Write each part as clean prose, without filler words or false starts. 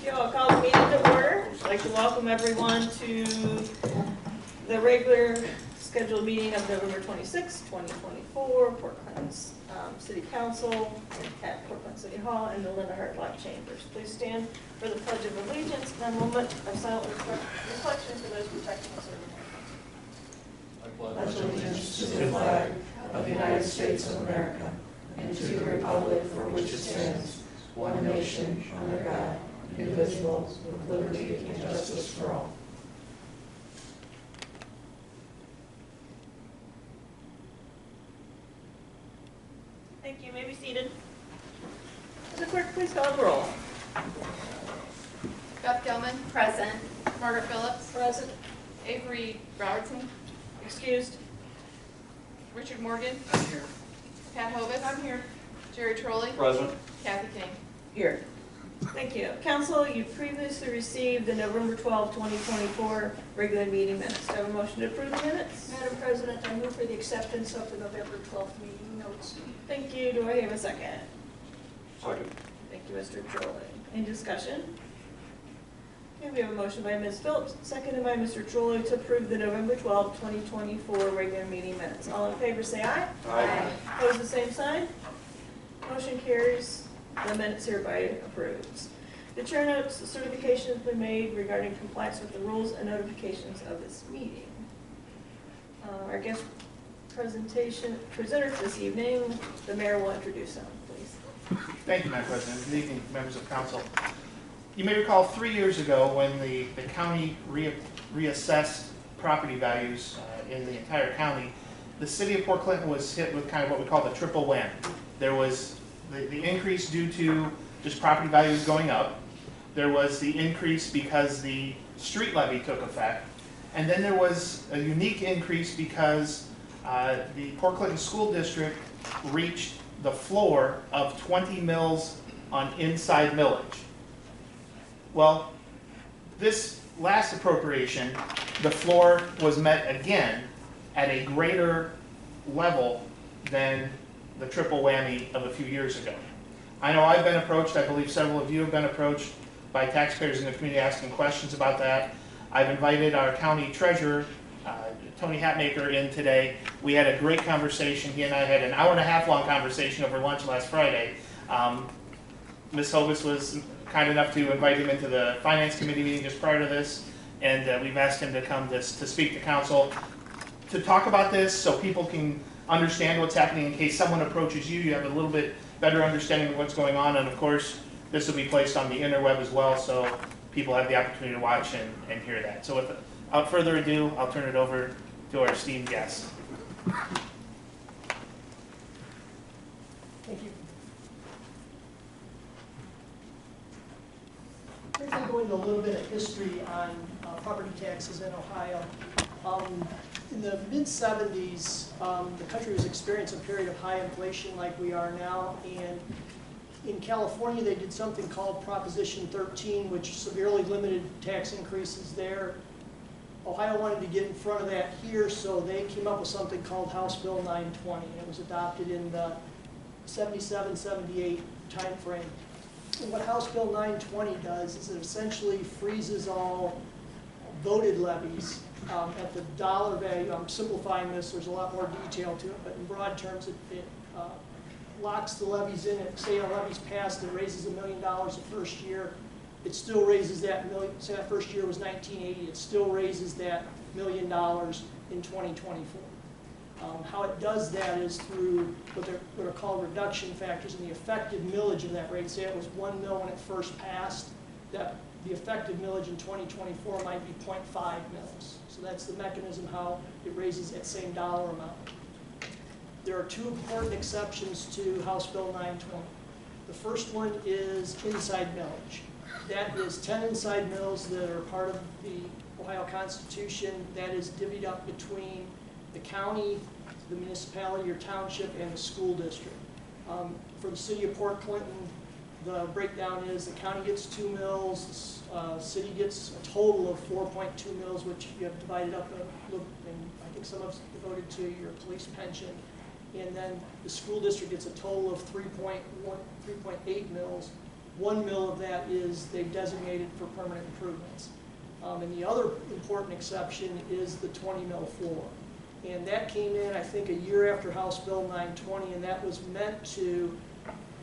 Thank you. I'll call the meeting to order. I'd like to welcome everyone to the regular scheduled meeting of November 26, 2024, Port Clinton City Council at Port Clinton City Hall and the Linda Hart Black Chambers. Please stand for the Pledge of Allegiance and a moment of silent reflection for those protecting us. I pledge allegiance to the flag of the United States of America and to the republic for which it stands, one nation, under God, indivisible, with liberty and justice for all. Thank you. You may be seated. Mr. Clerk, please call the roll. Beth Gilman. Present. Margaret Phillips. Present. Avery Robertson. Excused. Richard Morgan. I'm here. Pat Hovis. I'm here. Jerry Trolley. Present. Kathy King. Here. Thank you. Council, you previously received the November 12, 2024 regular meeting minutes. Do I have a motion to approve the minutes? Madam President, I move for the acceptance of the November 12th meeting notes. Thank you. Do I have a second? Second. Thank you, Mr. Trolley. Any discussion? Okay, we have a motion by Ms. Phillips, seconded by Mr. Trolley to approve the November 12, 2024 regular meeting minutes. All in favor say aye. Aye. Opposed, the same sign. Motion carries. The minutes hereby approved. The chair notes the certification has been made regarding compliance with the rules and notifications of this meeting. Our guest presenters this evening, the mayor will introduce them, please. Thank you, Madam President. Good evening, members of council. You may recall 3 years ago when the county reassessed property values in the entire county, the city of Port Clinton was hit with kind of what we call the triple whammy. There was the increase due to just property values going up. There was the increase because the street levy took effect. And then there was a unique increase because the Port Clinton School District reached the floor of 20 mills on inside millage. Well, this last appropriation, the floor was met again at a greater level than the triple whammy of a few years ago. I know I've been approached, I believe several of you have been approached by taxpayers in the community asking questions about that. I've invited our county treasurer, Tony Hatmaker, in today. We had a great conversation. He and I had an hour-and-a-half long conversation over lunch last Friday. Ms. Hovis was kind enough to invite him into the Finance Committee meeting just prior to this, and we've asked him to come to speak to council to talk about this so people can understand what's happening in case someone approaches you. You have a little bit better understanding of what's going on, and of course, this will be placed on the interweb as well, so people have the opportunity to watch and hear that. So without further ado, I'll turn it over to our esteemed guest. Thank you. I'm going to go into a little bit of history on property taxes in Ohio. In the mid-70s, the country was experiencing a period of high inflation like we are now, and in California they did something called Proposition 13, which severely limited tax increases there. Ohio wanted to get in front of that here, so they came up with something called House Bill 920. It was adopted in the 77-78 time frame. And what House Bill 920 does is it essentially freezes all voted levies at the dollar value. I'm simplifying this, there's a lot more detail to it, but in broad terms it locks the levies in. Say a levy's passed and raises $1 million the first year, it still raises that million. Say that first year was 1980, it still raises that $1 million in 2024. How it does that is through what are called reduction factors and the effective millage of that rate. Say it was 1 mil when it first passed, that the effective millage in 2024 might be 0.5 mils. So that's the mechanism how it raises that same dollar amount. There are two important exceptions to House Bill 920. The first one is inside millage. That is 10 inside mills that are part of the Ohio Constitution. That is divvied up between the county, the municipality or township, and the school district. For the city of Port Clinton, the breakdown is the county gets 2 mills, the city gets a total of 4.2 mills, which you have divided up and I think some of it's devoted to your police pension. And then the school district gets a total of 3.8 mills. 1 mil of that is they've designated for permanent improvements. And the other important exception is the 20 mil floor. And that came in, I think, a year after House Bill 920, and that was meant to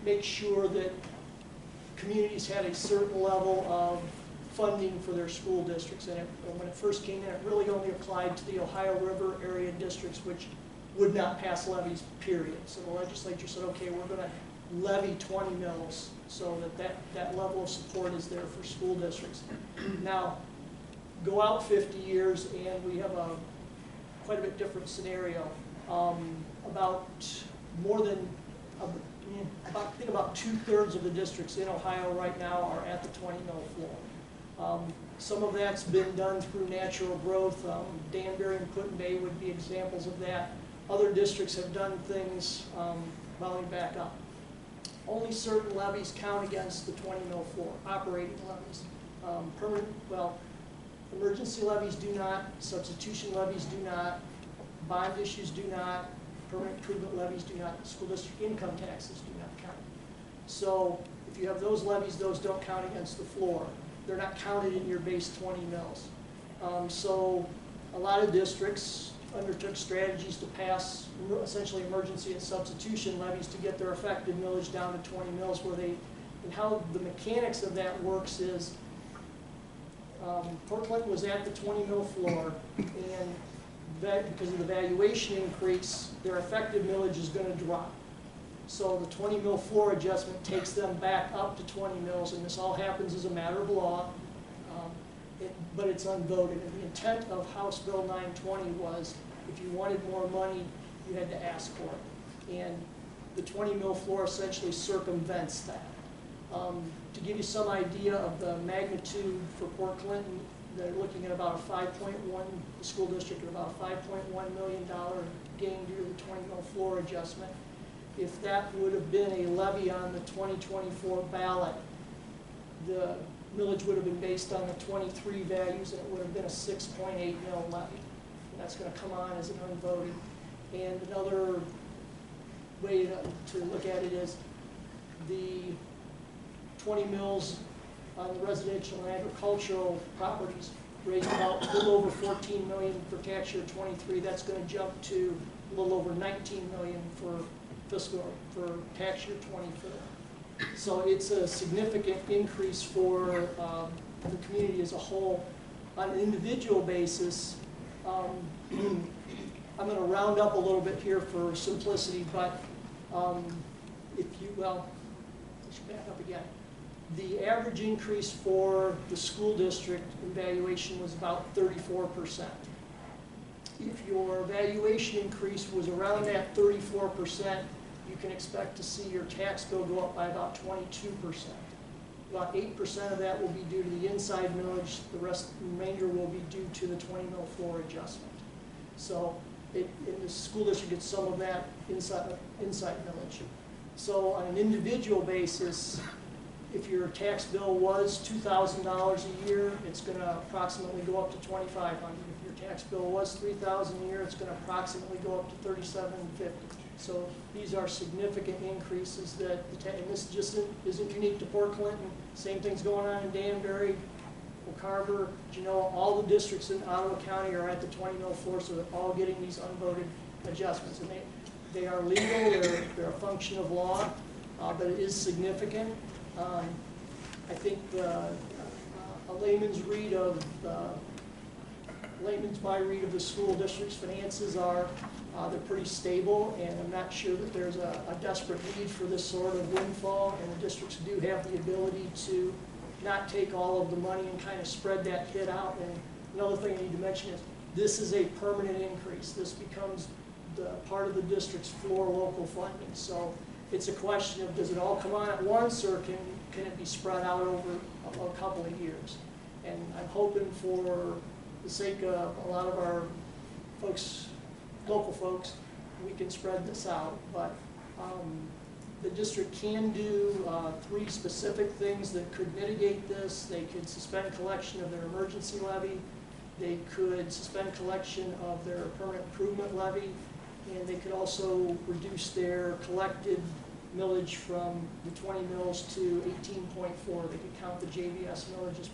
make sure that communities had a certain level of funding for their school districts. And when it first came in, it really only applied to the Ohio River area districts, which would not pass levies, period. So the legislature said, okay, we're going to levy 20 mils so that level of support is there for school districts. Now, go out 50 years and we have a quite a bit different scenario. About more than, I think about 2/3 of the districts in Ohio right now are at the 20 mil floor. Some of that's been done through natural growth. Danbury and Put-in-Bay would be examples of that. Other districts have done things, let me back up. Only certain levies count against the 20 mil floor, operating levies. Emergency levies do not, substitution levies do not, bond issues do not, permanent improvement levies do not, school district income taxes do not count. So if you have those levies, those don't count against the floor. They're not counted in your base 20 mils. So a lot of districts undertook strategies to pass essentially emergency and substitution levies to get their effective millage down to 20 mils and how the mechanics of that works is Port Clinton was at the 20 mil floor, and because of the valuation increase, their effective millage is going to drop. So the 20 mil floor adjustment takes them back up to 20 mils, and this all happens as a matter of law, but it's unvoted. And the intent of House Bill 920 was if you wanted more money, you had to ask for it. And the 20 mil floor essentially circumvents that. To give you some idea of the magnitude for Port Clinton, they're looking at about a 5.1, the school district at about a $5.1 million gain due to the 20 mil floor adjustment. If that would have been a levy on the 2024 ballot, the millage would have been based on the 23 values, and it would have been a 6.8 mil levy. And that's going to come on as an unvoted. And another way to look at it is the 20 mils on the residential and agricultural properties raised about a little over 14 million for tax year 23. That's going to jump to a little over 19 million for tax year 24. So it's a significant increase for the community as a whole. On an individual basis, I'm going to round up a little bit here for simplicity, but I should back up again. The average increase for the school district evaluation was about 34%. If your valuation increase was around that 34%, you can expect to see your tax bill go up by about 22%. About 8% of that will be due to the inside millage. The remainder will be due to the 20 mil floor adjustment. So in the school district gets some of that inside millage. So on an individual basis, if your tax bill was $2,000 a year, it's going to approximately go up to $2,500. If your tax bill was $3,000 a year, it's going to approximately go up to $3,750. So these are significant increases that, and this just isn't unique to Port Clinton. Same thing's going on in Danbury, Oak Harbor, Genoa. All the districts in Ottawa County are at the 20 mil floor, so they're all getting these unvoted adjustments. And they are legal, they're a function of law, but it is significant. I think a layman's read of the school district's finances are they're pretty stable, and I'm not sure that there's a desperate need for this sort of windfall, and the districts do have the ability to not take all of the money and kind of spread that hit out. And another thing I need to mention is this is a permanent increase. This becomes the part of the district's floor local funding. So it's a question of, does it all come on at once, or can it be spread out over a couple of years? And I'm hoping, for the sake of a lot of our folks, local folks, we can spread this out. But the district can do 3 specific things that could mitigate this. They could suspend collection of their emergency levy. They could suspend collection of their permanent improvement levy. And they could also reduce their collected millage from the 20 mils to 18.4. They could count the JVS millage as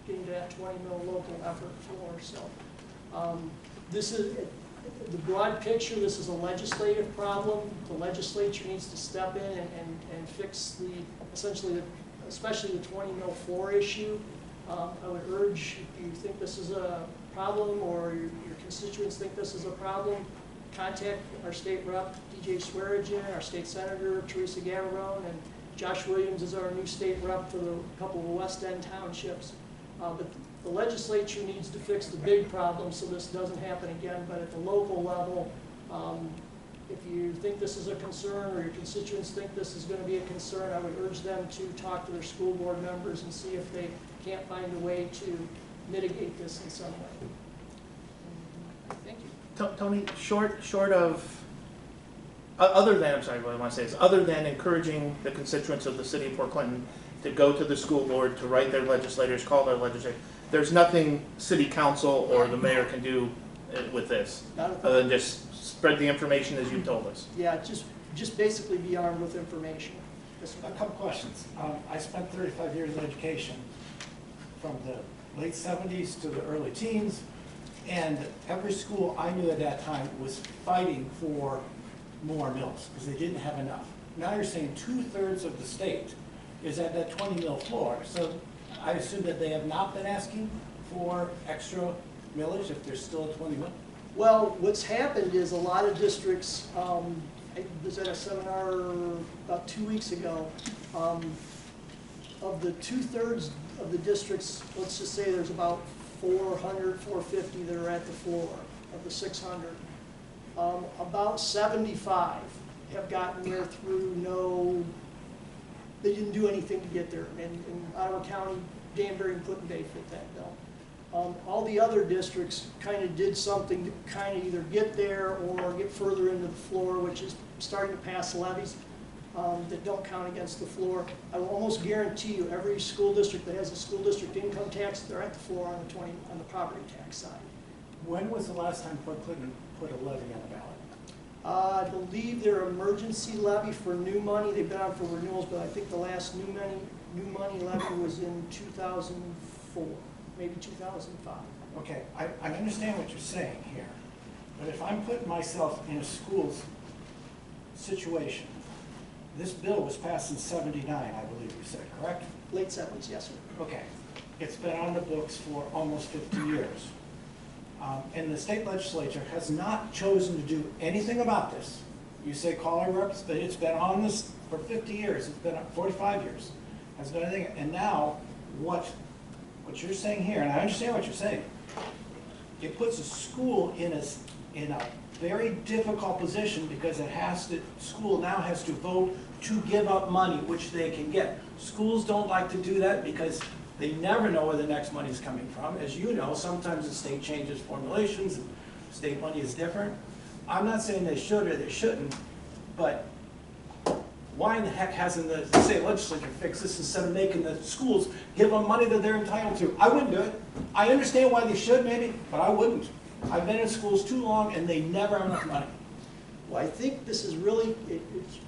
getting to that 20 mil local effort floor. So this is the broad picture. This is a legislative problem. The legislature needs to step in and fix essentially especially the 20 mil floor issue. I would urge, if you think this is a problem or your constituents think this is a problem, contact our state rep, DJ Swearigan, our state senator, Teresa Gavarone, and Josh Williams is our new state rep for the couple of West End townships. But the legislature needs to fix the big problem so this doesn't happen again. But at the local level, if you think this is a concern or your constituents think this is going to be a concern, I would urge them to talk to their school board members and see if they can't find a way to mitigate this in some way. Thank you. Tony, short of, other than, I'm sorry, what I want to say is, other than encouraging the constituents of the city of Port Clinton to go to the school board, to write their legislators, call their legislators, there's nothing city council or the mayor can do with this, other than just spread the information as you told us. Yeah, just basically be armed with information. A couple questions. I spent 35 years in education from the late 70s to the early teens, and every school I knew at that time was fighting for more mills because they didn't have enough. Now you're saying 2/3 of the state is at that 20 mil floor, so I assume that they have not been asking for extra millage if there's still a 20 mil? Well, what's happened is a lot of districts, I was at a seminar about 2 weeks ago, of the 2/3 of the districts, let's just say there's about 400, 450 that are at the floor of the 600. About 75 have gotten there through they didn't do anything to get there. In Ottawa County, Danbury and Clinton Bay fit that bill. All the other districts kind of did something to kind of either get there or get further into the floor, which is starting to pass levies that don't count against the floor. I will almost guarantee you every school district that has a school district income tax, they're at the floor on the property tax side. When was the last time Port Clinton put a levy on the ballot? I believe their emergency levy for new money, they've been on for renewals, but I think the last new money levy was in 2004, maybe 2005. Okay, I understand what you're saying here, but if I'm putting myself in a school's situation, this bill was passed in '79, I believe you said, correct? Late 70s, yes, sir. Okay, it's been on the books for almost 50 years. And the state legislature has not chosen to do anything about this. You say call our reps, but it's been on this for 50 years, it's been 45 years. Hasn't done anything, and now what you're saying here, and I understand what you're saying, it puts a school in a very difficult position because school now has to vote to give up money, which they can get. Schools don't like to do that because they never know where the next money is coming from. As you know, sometimes the state changes formulations, and state money is different. I'm not saying they should or they shouldn't, but why in the heck hasn't the state legislature fixed this instead of making the schools give them money that they're entitled to? I wouldn't do it. I understand why they should maybe, but I wouldn't. I've been in schools too long and they never have enough money. Well, I think this is really,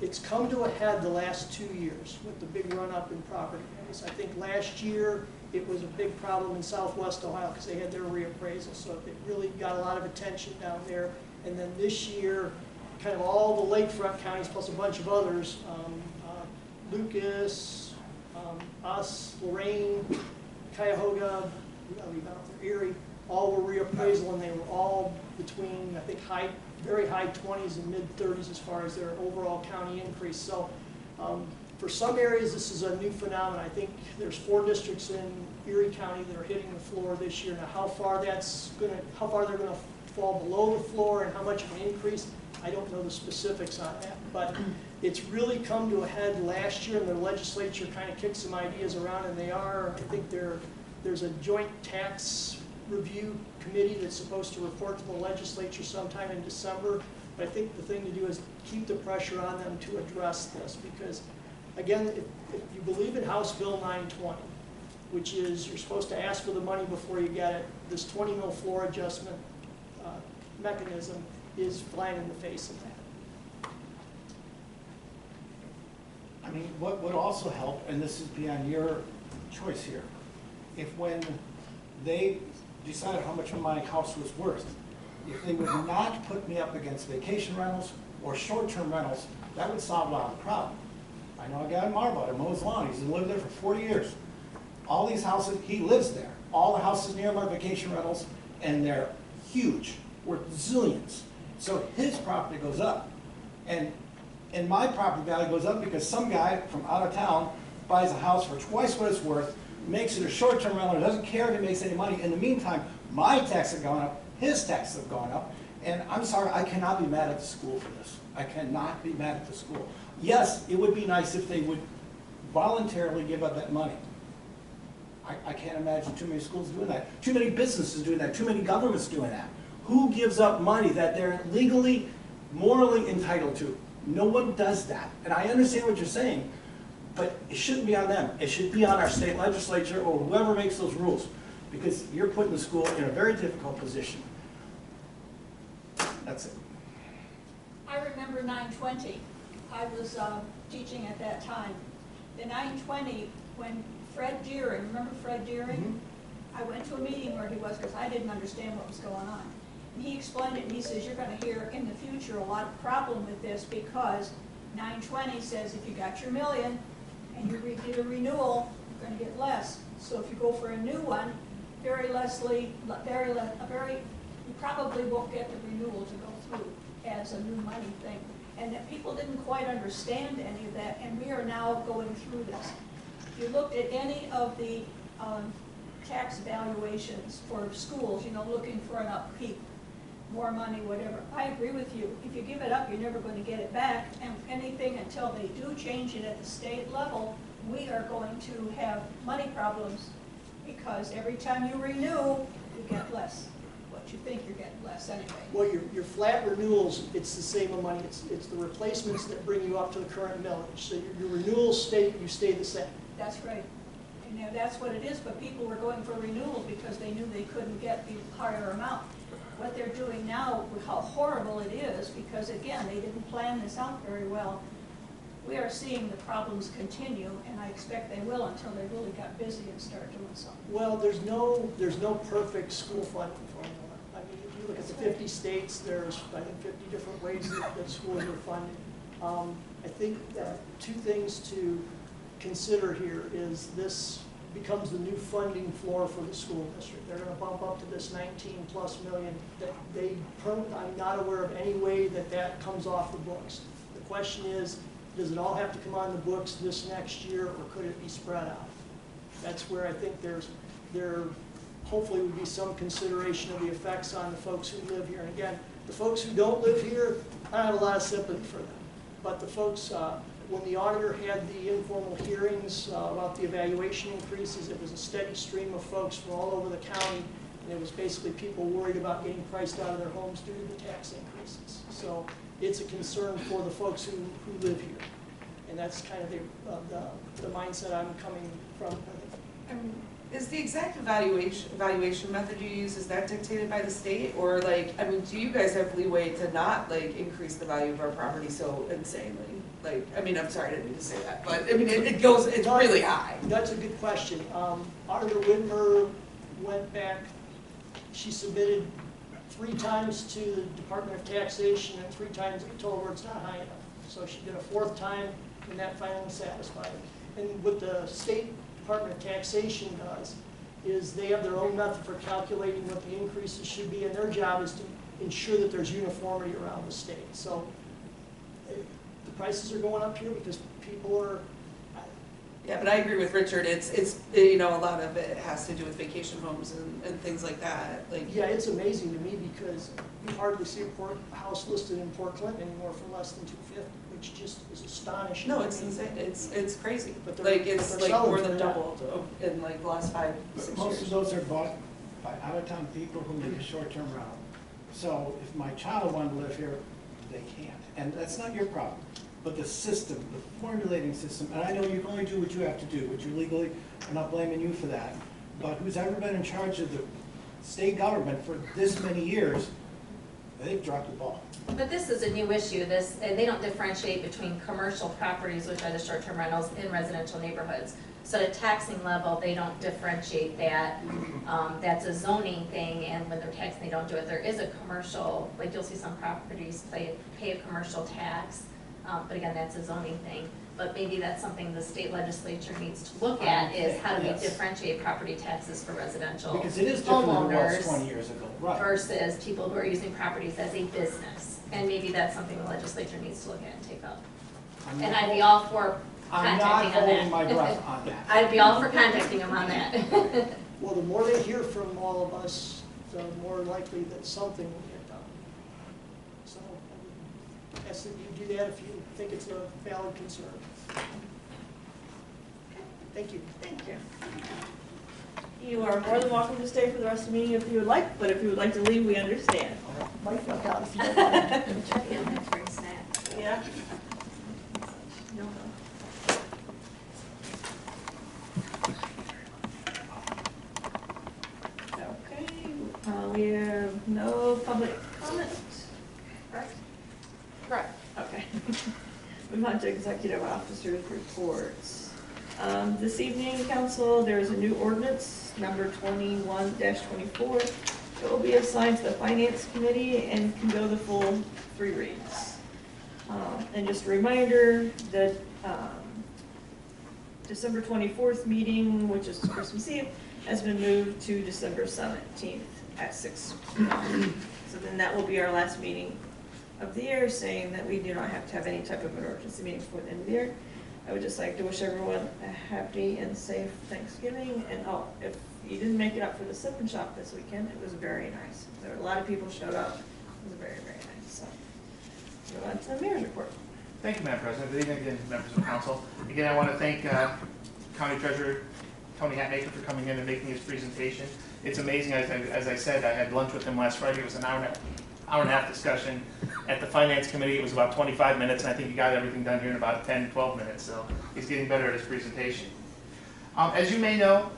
it's come to a head the last 2 years with the big run-up in property values. I think last year it was a big problem in Southwest Ohio because they had their reappraisal, so it really got a lot of attention down there. And then this year, kind of all the lakefront counties plus a bunch of others, Lucas, us, Lorraine, Cuyahoga, I'll leave out there, Erie, all were reappraisal, and they were all between, I think, very high 20s and mid 30s as far as their overall county increase. So for some areas, this is a new phenomenon. I think there's 4 districts in Erie County that are hitting the floor this year. Now, how far they're going to fall below the floor and how much of an increase, I don't know the specifics on that. But it's really come to a head last year, and the legislature kind of kicked some ideas around, and I think there's a joint tax review committee that's supposed to report to the legislature sometime in December. But I think the thing to do is keep the pressure on them to address this, because again, if you believe in House Bill 920, which is you're supposed to ask for the money before you get it, this 20 mil floor adjustment mechanism is flying in the face of that. I mean, what would also help, and this is beyond your choice here, if when they decided how much my house was worth, if they would not put me up against vacation rentals or short-term rentals, that would solve a lot of the problem. I know a guy in Marlboro, that mows lawn, he's lived there for 40 years. All these houses, he lives there. All the houses near him are vacation rentals, and they're huge, worth zillions. So his property goes up. And my property value goes up because some guy from out of town buys a house for twice what it's worth, makes it a short-term rental, doesn't care if he makes any money. In the meantime, my taxes have gone up, his taxes have gone up, and I'm sorry, I cannot be mad at the school for this. I cannot be mad at the school. Yes, it would be nice if they would voluntarily give up that money. I can't imagine too many schools doing that, too many businesses doing that, too many governments doing that. Who gives up money that they're legally, morally entitled to? No one does that. And I understand what you're saying, but it shouldn't be on them. It should be on our state legislature or whoever makes those rules, because you're putting the school in a very difficult position. That's it. I remember 9/20. I was teaching at that time. The 9/20, when Fred Deering, remember Fred Deering? I went to a meeting where he was because I didn't understand what was going on. And he explained it, and he says, you're going to hear in the future a lot of problem with this because 9/20 says if you got your million and you did a renewal, you're going to get less. So if you go for a new one, you probably won't get the renewal to go through as a new money thing. And that people didn't quite understand any of that, and we are now going through this. If you looked at any of the tax valuations for schools, you know, looking for an upkeep, more money, whatever, I agree with you. If you give it up, you're never going to get it back, and anything until they do change it at the state level, we are going to have money problems, because every time you renew, you get less. What you think you're getting less anyway. Well, your flat renewals, it's the same amount money. It's the replacements that bring you up to the current millage. So your renewals you stay the same. That's right. And now that's what it is, but people were going for renewals because they knew they couldn't get the higher amount. What they're doing now, with how horrible it is, because again, they didn't plan this out very well, we are seeing the problems continue, and I expect they will until they really got busy and start doing something. Well, there's no perfect school funding formula. I mean, if you look at the 50 states, there's, I think, 50 different ways that schools are funded. I think that two things to consider here is this becomes the new funding floor for the school district. They're going to bump up to this 19+ million. That I'm not aware of any way that comes off the books. The question is, does it all have to come on the books this next year, or could it be spread out? That's where I think there hopefully would be some consideration of the effects on the folks who live here. And again, the folks who don't live here, I have a lot of sympathy for them. But the folks, when the auditor had the informal hearings about the evaluation increases, it was a steady stream of folks from all over the county, and it was basically people worried about getting priced out of their homes due to the tax increases. So it's a concern for the folks who live here. And that's kind of the mindset I'm coming from. Is the exact evaluation method you use, is that dictated by the state? Or like, I mean, do you guys have leeway to not like increase the value of our property so insanely? Like, I mean, I'm sorry, I didn't mean to say that, but I mean, it's really high. That's a good question. Auditor Whitmer went back, she submitted 3 times to the Department of Taxation, and 3 times they told her it's not high enough. So she did a 4th time, and that finally satisfied her. And what the State Department of Taxation does is they have their own method for calculating what the increases should be, and their job is to ensure that there's uniformity around the state. So the prices are going up here because people are. Yeah, but I agree with Richard. It's you know, a lot of it has to do with vacation homes and things like that. Like, yeah, it's amazing to me because you hardly see a house listed in Port Clinton anymore for less than $250, which just is astonishing. no, it's insane. It's crazy. But Like it's they're like selling more for than that. doubled in like the last 5-6 years. Most of those are bought by out-of-town people who need a short-term rental. So if my child wanted to live here, they can't. And that's not your problem. But the system, the formulating system, and I know you can only do what you have to do, what you legally, I'm not blaming you for that, but who's ever been in charge of the state government for this many years They've dropped the ball. But this is a new issue, and they don't differentiate between commercial properties, which are the short-term rentals, in residential neighborhoods. So at a taxing level, they don't differentiate that. That's a zoning thing, and when they're taxing, they don't do it. There is a commercial, like you'll see some properties pay a commercial tax, but again, that's a zoning thing. But maybe that's something the state legislature needs to look at, is how do we Yes. differentiate property taxes for residential Because it is different than it was homeowners 20 years ago, right? versus people who are using properties as a business. And maybe that's something the legislature needs to look at and take up. I'm And not- I'd be all for I'm not contacting on holding my that. breath on that. I'd be all for contacting them on that. Well, the more they hear from all of us, the more likely that something will get done. So, I would ask that you do that if you think it's a valid concern. Thank you. Thank you. You are more than welcome to stay for the rest of the meeting if you would like, but if you would like to leave, we understand. Might duck out if you don't mind. Yeah? Okay, we have no public comment, correct? Correct. Okay. Move on to executive officers' reports. This evening, council, there is a new ordinance, number 21-24. It will be assigned to the finance committee and can go the full 3 reads. And just a reminder that December 24th meeting, which is Christmas Eve, has been moved to December 17th at 6 p.m. So then that will be our last meeting of the year, saying that we do not have to have any type of emergency meeting before the end of the year. I would just like to wish everyone a happy and safe Thanksgiving. And if you didn't make it up for the Sip and Shop this weekend, it was very nice. There were a lot of people showed up. It was very, very nice. So, go on to the mayor's report. Thank you, Madam President. Good evening again, members of council. Again, I want to thank County Treasurer Tony Hatmaker for coming in and making his presentation. It's amazing, as I said, I had lunch with him last Friday. It was an hour and a half discussion. At the Finance Committee, it was about 25 minutes, and I think he got everything done here in about 10, 12 minutes, so he's getting better at his presentation. As you may know,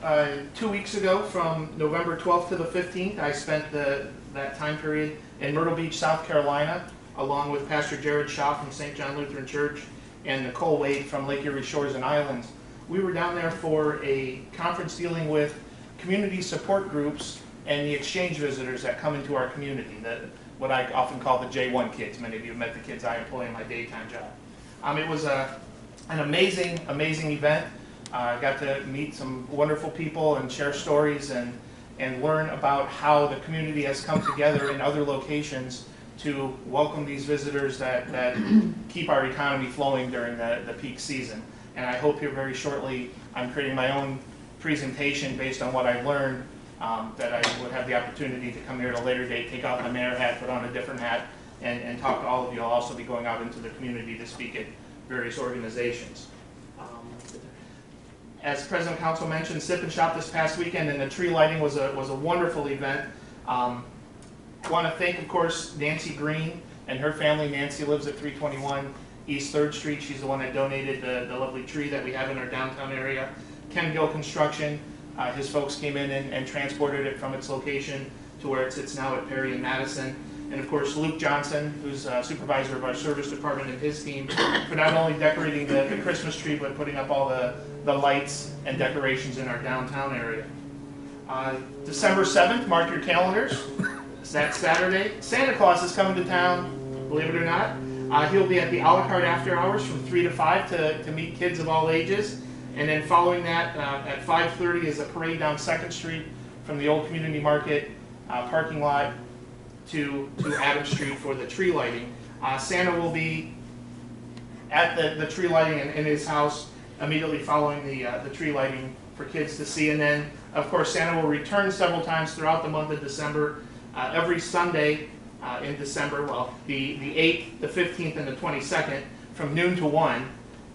2 weeks ago, from November 12th to the 15th, I spent that time period in Myrtle Beach, South Carolina, along with Pastor Jared Shaw from St. John Lutheran Church and Nicole Wade from Lake Erie Shores and Islands. We were down there for a conference dealing with community support groups and the exchange visitors that come into our community, what I often call the J1 kids. Many of you have met the kids I employ in my daytime job. It was an amazing, amazing event. I got to meet some wonderful people and share stories and learn about how the community has come together in other locations to welcome these visitors that keep our economy flowing during the peak season. And I hope here very shortly I'm creating my own presentation based on what I've learned, that I would have the opportunity to come here at a later date, take off my mayor hat, put on a different hat, and talk to all of you. I'll also be going out into the community to speak at various organizations. As President Council mentioned, Sip and Shop this past weekend, and the tree lighting was a wonderful event. I want to thank, of course, Nancy Green and her family. Nancy lives at 321 East 3rd Street. She's the one that donated the lovely tree that we have in our downtown area. Ken Gill Construction, his folks came in and transported it from its location to where it sits now at Perry and Madison. And of course, Luke Johnson, who's supervisor of our service department, and his team for not only decorating the Christmas tree, but putting up all the lights and decorations in our downtown area. December 7th, mark your calendars. It's that Saturday. Santa Claus is coming to town, believe it or not. He'll be at the a la carte after hours from 3 to 5 to meet kids of all ages. And then following that, at 5:30 is a parade down 2nd Street from the old community market parking lot to Adams Street for the tree lighting. Santa will be at the tree lighting in his house immediately following the tree lighting for kids to see. And then, of course, Santa will return several times throughout the month of December. Every Sunday in December, well, the 8th, the 15th, and the 22nd from noon to 1.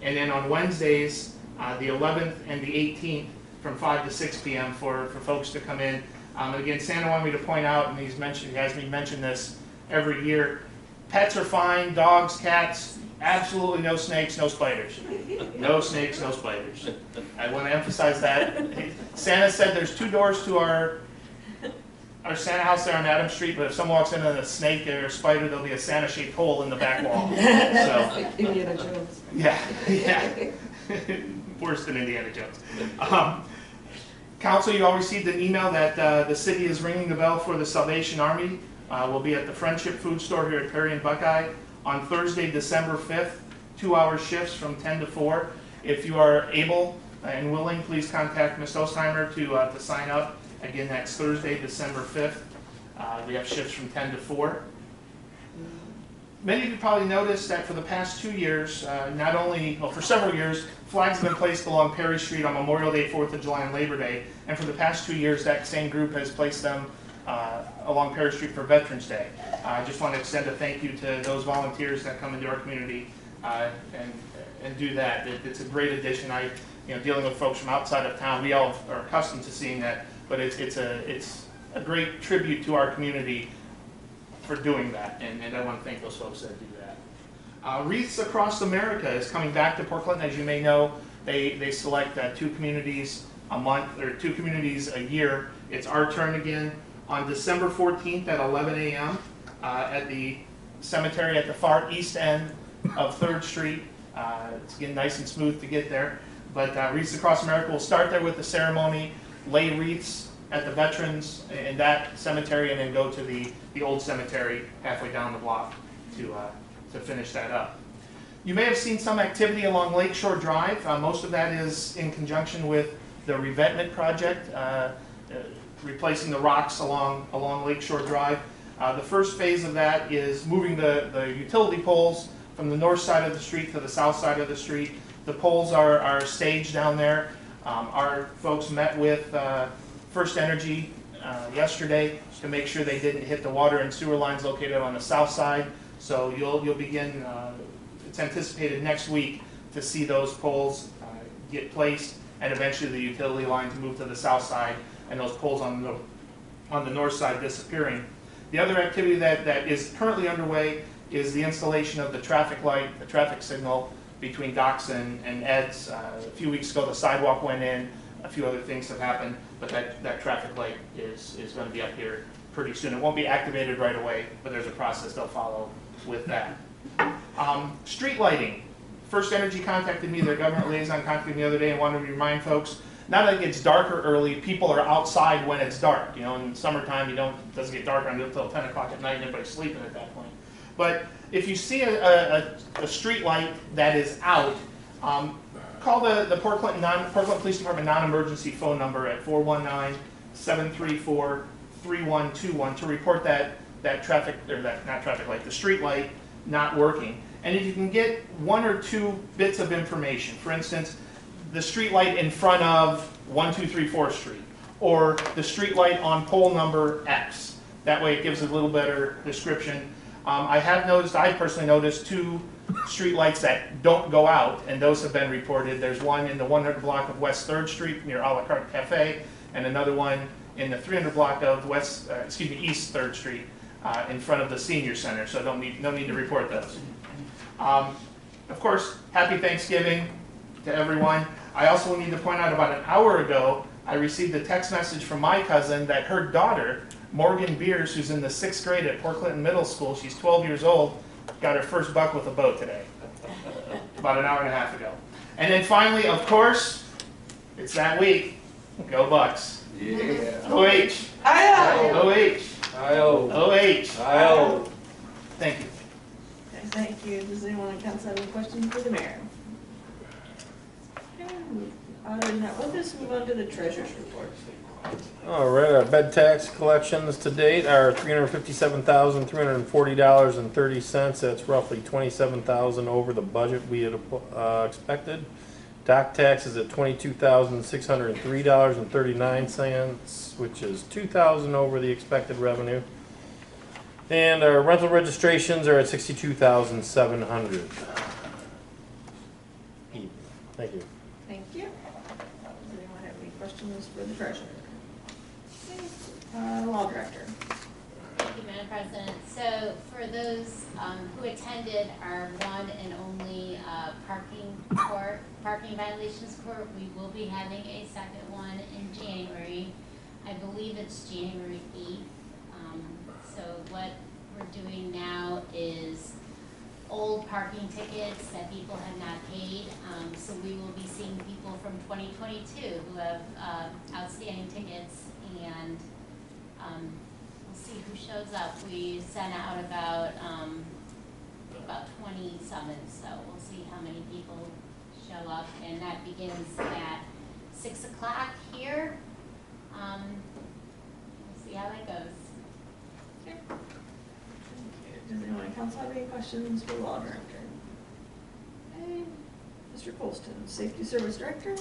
And then on Wednesdays, the 11th and the 18th from 5 to 6 p.m. for folks to come in. And again, Santa wanted me to point out, and he has me mention this every year, pets are fine, dogs, cats, absolutely no snakes, no spiders. No snakes, no spiders. I want to emphasize that. Santa said there's 2 doors to our Santa house there on Adams Street, but if someone walks into a snake or a spider, there'll be a Santa-shaped hole in the back wall. So, Like Indiana Jones. yeah, yeah. Worse than Indiana Jones. Council, you all received an email that the city is ringing the bell for the Salvation Army. We'll be at the Friendship Food Store here at Perry and Buckeye on Thursday, December 5th, 2-hour shifts from 10 to 4. If you are able and willing, please contact Ms. Ostheimer to sign up. Again, that's Thursday, December 5th. We have shifts from 10 to 4. Many of you probably noticed that for the past 2 years, for several years, flags have been placed along Perry Street on Memorial Day, 4th of July, and Labor Day. And for the past 2 years, that same group has placed them along Perry Street for Veterans Day. I just want to extend a thank you to those volunteers that come into our community and do that. It's a great addition. Dealing with folks from outside of town, we all are accustomed to seeing that, but it's a great tribute to our community for doing that, and I want to thank those folks that do that. Wreaths Across America is coming back to Port Clinton. As you may know, they select 2 communities a month, or 2 communities a year. It's our turn again on December 14th at 11 a.m. At the cemetery at the far east end of 3rd Street. It's again nice and smooth to get there. But Wreaths Across America will start there with the ceremony, lay wreaths at the veterans in that cemetery, and then go to the old cemetery halfway down the block to finish that up. You may have seen some activity along Lakeshore Drive. Most of that is in conjunction with the revetment project, replacing the rocks along Lakeshore Drive. The first phase of that is moving the utility poles from the north side of the street to the south side of the street. The poles are staged down there. Our folks met with First Energy yesterday to make sure they didn't hit the water and sewer lines located on the south side. So you'll begin, it's anticipated next week to see those poles get placed, and eventually the utility line to move to the south side, and those poles on the north side disappearing. The other activity that is currently underway is the installation of the traffic light, the traffic signal between Docks and Ed's. A few weeks ago the sidewalk went in, a few other things have happened, but that traffic light is going to be up here pretty soon. It won't be activated right away, but there's a process they'll follow with that. Street lighting. First Energy contacted me, their government liaison contacted me the other day and wanted to remind folks, now that it gets darker early, people are outside when it's dark. In summertime it doesn't get darker until 10 o'clock at night and everybody's sleeping at that point. But if you see a street light that is out, call the Port Clinton Police Department non-emergency phone number at 419-734-3121 to report that traffic, or not traffic light, the street light not working. And if you can get 1 or 2 bits of information, for instance, the street light in front of 1234 Street, or the street light on pole number X. That way it gives a little better description. I personally noticed 2 street lights that don't go out, and those have been reported. There's one in the 100 block of West 3rd Street near A La Carte Cafe, and another one in the 300 block of East 3rd Street in front of the Senior Center, so no need to report those. Of course, happy Thanksgiving to everyone. I also need to point out about an hour ago, I received a text message from my cousin that her daughter, Morgan Beers, who's in the 6th grade at Port Clinton Middle School, she's 12 years old, got her first buck with a bow today, about an hour and a half ago. And then finally, of course, it's that week. Go Bucks. Yeah. OH. OH. OH. Thank you. Okay, thank you. Does anyone on council have any questions for the mayor? Okay, other than that, we'll just move on to the treasurer's report. All right, our bed tax collections to date are $357,340.30. That's roughly $27,000 over the budget we had expected. Dock tax is at $22,603.39, which is $2,000 over the expected revenue. And our rental registrations are at $62,700. Thank you. Thank you. Does anyone have any questions for the treasurer? Law director. Thank you, Madam President. So for those who attended our one and only parking violations court, we will be having a second one in January. I believe it's January 8th. So what we're doing now is old parking tickets that people have not paid. So we will be seeing people from 2022 who have outstanding tickets, and we'll see who shows up. We sent out about 20 summons, so we'll see how many people show up, and that begins at 6 o'clock here. We'll see how that goes. Okay. Does anyone in council have any questions for the law director? Okay. Mr. Colston, Safety Service Director.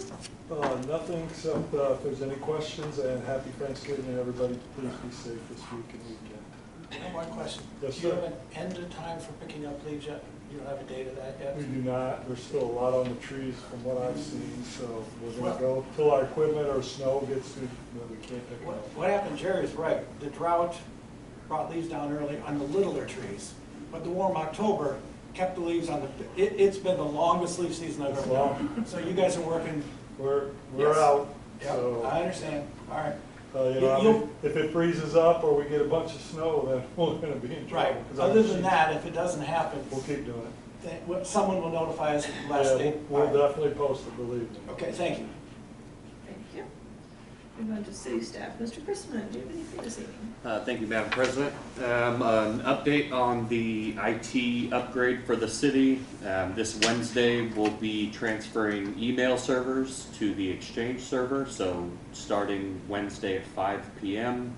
Nothing except if there's any questions, and happy Thanksgiving, everybody. Please be safe this week and weekend. One question. Yes, Do you sir. have an end of time for picking up leaves yet? You don't have a date of that yet? We do not. There's still a lot on the trees from what I've seen, so we're gonna go till our equipment or snow gets to, we can't pick it up. What happened, Jerry's right. The drought brought leaves down early on the littler trees, but the warm October kept the leaves on the, it's been the longest leaf season I've ever done. So you guys are working. We're Yes. out, Yep, so. I understand. All right. You know, if it freezes up or we get a bunch of snow, then we're gonna be in trouble. Right. 'cause Other our than that, if it doesn't happen, We'll keep doing it. someone will notify us at the last Yeah, date. we'll All right. definitely post it, believe me. Okay, thank you. Thank you. Move on to city staff. Mr. Chrisman, do you have anything this evening? Thank you, Madam President. An update on the IT upgrade for the city. This Wednesday, we'll be transferring email servers to the Exchange server, so starting Wednesday at 5 p.m.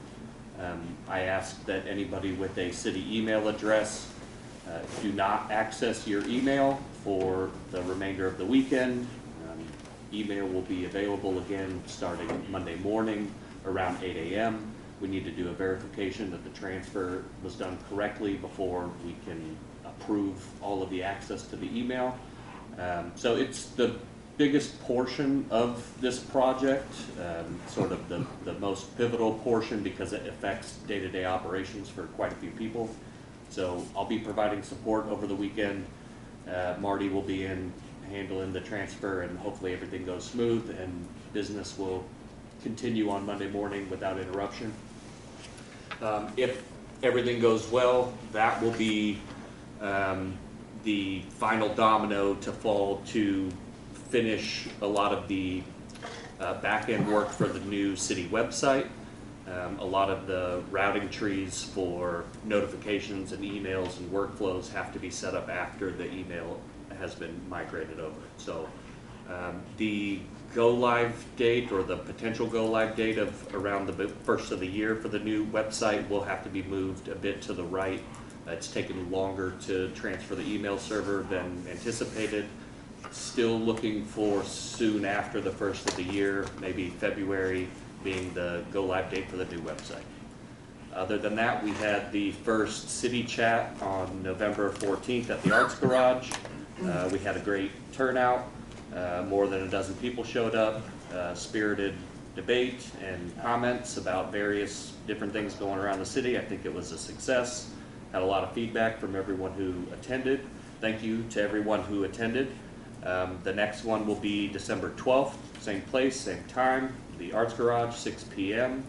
I ask that anybody with a city email address do not access your email for the remainder of the weekend. Email will be available again starting Monday morning around 8 a.m. We need to do a verification that the transfer was done correctly before we can approve all of the access to the email. So it's the biggest portion of this project, sort of the most pivotal portion because it affects day-to-day operations for quite a few people. So I'll be providing support over the weekend. Marty will be in handling the transfer, and hopefully everything goes smooth and business will continue on Monday morning without interruption. If everything goes well, that will be the final domino to fall to finish a lot of the back-end work for the new city website. A lot of the routing trees for notifications and emails and workflows have to be set up after the email has been migrated over. So the go live date or the potential go live date of around the first of the year for the new website will have to be moved a bit to the right. It's taken longer to transfer the email server than anticipated. Still looking for soon after the first of the year, maybe February being the go live date for the new website. Other than that, we had the first city chat on November 14th at the Arts Garage. We had a great turnout. More than a dozen people showed up. Spirited debate and comments about various different things going around the city. I think it was a success. Had a lot of feedback from everyone who attended. Thank you to everyone who attended. The next one will be December 12th, same place, same time, the Arts Garage, 6 p.m.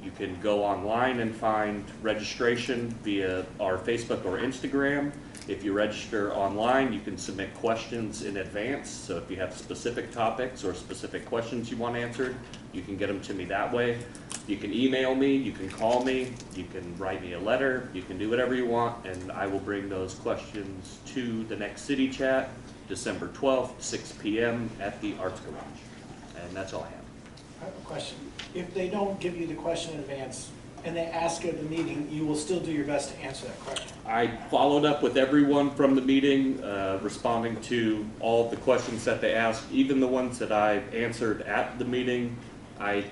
You can go online and find registration via our Facebook or Instagram. If you register online, you can submit questions in advance. So if you have specific topics or specific questions you want answered, you can get them to me that way. You can email me, you can call me, you can write me a letter, you can do whatever you want, and I will bring those questions to the next city chat, December 12th, 6 p.m. at the Arts Garage. And that's all I have. I have a question. If they don't give you the question in advance and they ask at the meeting, you will still do your best to answer that question? I followed up with everyone from the meeting, responding to all the questions that they asked, even the ones that I answered at the meeting. I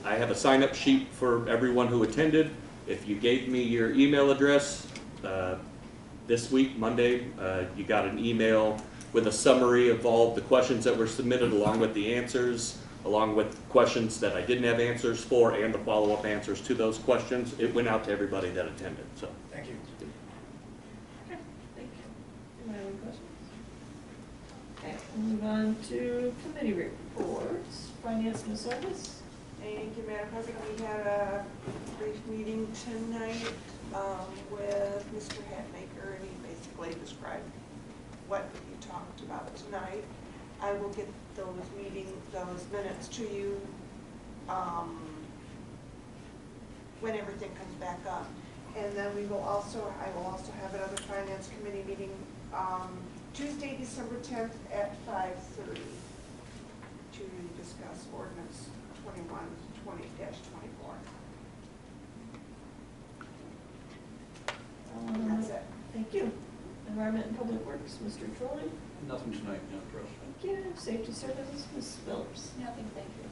have a sign-up sheet for everyone who attended. If you gave me your email address this week, Monday, you got an email with a summary of all the questions that were submitted along with the answers, along with questions that I didn't have answers for and the follow-up answers to those questions. It went out to everybody that attended. So. Thank you. Okay, thank you. Anyone have any questions? Okay, we'll move on to committee reports. Finance and Service. Thank you, Madam President. We had a brief meeting tonight with Mr. Hatmaker, and he basically described what you talked about tonight. I will get those minutes to you when everything comes back up. And then I will also have another Finance Committee meeting Tuesday, December 10th at 5:30 to discuss ordinance 2120-24. That's it. Thank you. Environment and Public Works, Mr. Trolley. Nothing tonight, Madam President. Thank you. Safety Services, Ms. Phillips. Nothing, thank you.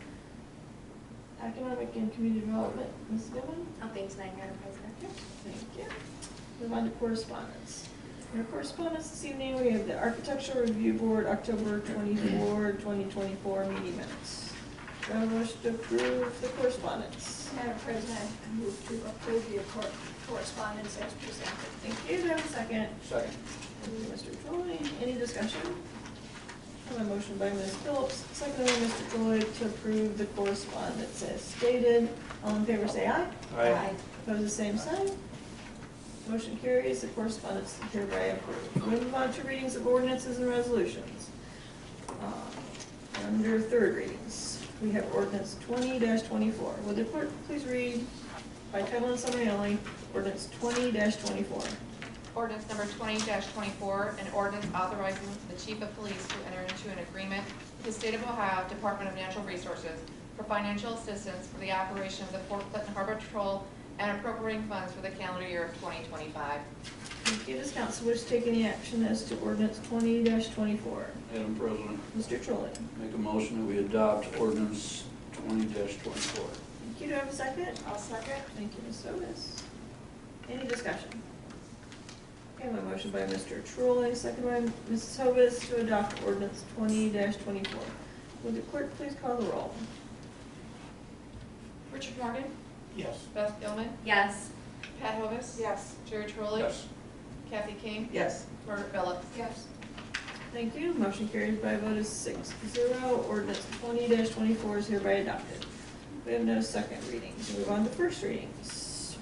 Economic and Community Development, Ms. Goodman. Nothing tonight, Madam President. Thank you. Move on to correspondence. In our correspondence this evening, we have the Architectural Review Board, October 24, 2024 meeting minutes. Do I have a motion to approve the correspondence? Madam President, I move to approve the correspondence as presented. Thank you. Do I have a second? Second. Thank you, Mr. Troy. Any discussion? I have a motion by Ms. Phillips, second by Mr. Troy to approve the correspondence as stated. All in favor say aye. Aye. Opposed, the same sign. Motion carries. The correspondence is hereby approved. We move on to readings of ordinances and resolutions. Under third readings, we have ordinance 20-24. Would the clerk please read by title and summary only, ordinance 20-24. Ordinance number 20-24, an ordinance authorizing the chief of police to enter into an agreement with the State of Ohio Department of Natural Resources for financial assistance for the operation of the Port Clinton Harbor Patrol and appropriating funds for the calendar year of 2025. Thank you. Does council wish to take any action as to ordinance 20-24? Madam President, Mr. Trolley. make a motion that we adopt ordinance 20-24. Thank you. Do I have a second? I'll second. Thank you, Ms. Solis. Any discussion? Okay, my motion by Mr. Trolley, second by Mrs. Hovis to adopt ordinance 20-24. Would the clerk please call the roll? Richard Morgan? Yes. Beth Gilman? Yes. Pat Hovis? Yes. Jerry Trolley? Yes. Kathy King? Yes. Margaret Phillips? Yes. Thank you. Motion carries by a vote of 6-0. Ordinance 20-24 is hereby adopted. We have no second readings. Move on to first readings.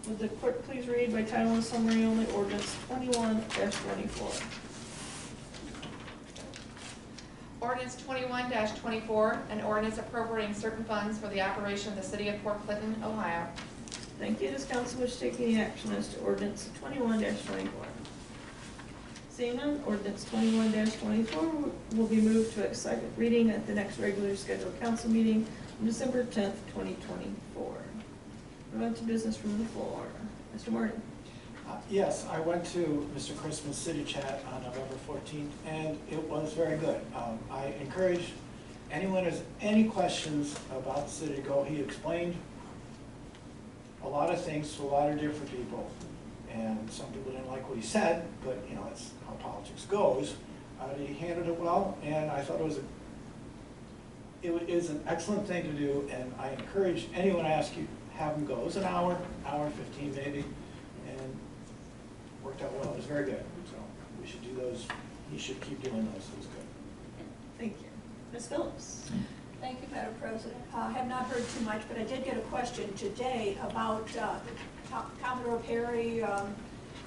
Would the clerk please read by title and summary only ordinance 21-24? Ordinance 21-24, an ordinance appropriating certain funds for the operation of the city of Port Clinton, Ohio. Thank you. Does council wish to take any action as to ordinance 21-24? Seeing none, ordinance 21-24 will be moved to a second reading at the next regularly scheduled council meeting on December 10th, 2024. Move on to business from the floor. Mr. Martin. Yes, I went to Mr. Christmas City Chat on November 14th, and it was very good. I encourage anyone who has any questions about the city to go. He explained a lot of things to a lot of different people, and some people didn't like what he said, but you know, that's how politics goes. He handled it well, and I thought it is an excellent thing to do, and I encourage anyone to ask you, have him go. It was an hour 15 maybe, and worked out well. It was very good. So we should do those. He should keep doing those. It was good. Thank you. Ms. Phillips. Thank you, Madam President. I have not heard too much, but I did get a question today about Commodore Perry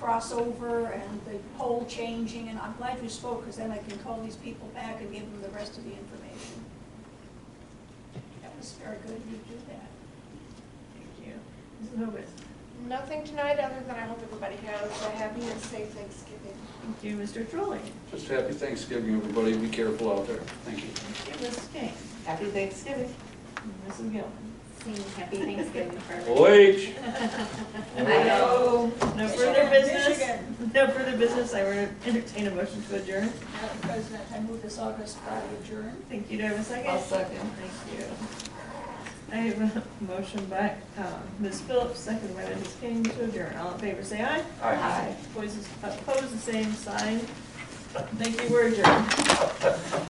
crossover and the pole changing, and I'm glad you spoke because then I can call these people back and give them the rest of the information. That was very good of you to do that. Thank you. Mrs. Hovis. Nothing tonight, other than I hope everybody has a happy and safe Thanksgiving. Thank you, Mr. Trolley. Just happy Thanksgiving, everybody. Be careful out there. Thank you. Thank you, Mrs. King. Happy Thanksgiving. And Mrs. Gilman. Sing happy Thanksgiving for everyone. Wait. No further Michigan, business. Michigan. No further business. I would entertain a motion to adjourn. Madam President, I move this August Friday adjourn. Thank you. Do I have a second? I'll second. Thank you. I have a motion by Ms. Phillips, second by Mrs. King to adjourn. All in favor, say aye. Aye. Opposed, the same sign. Thank you. We're adjourned.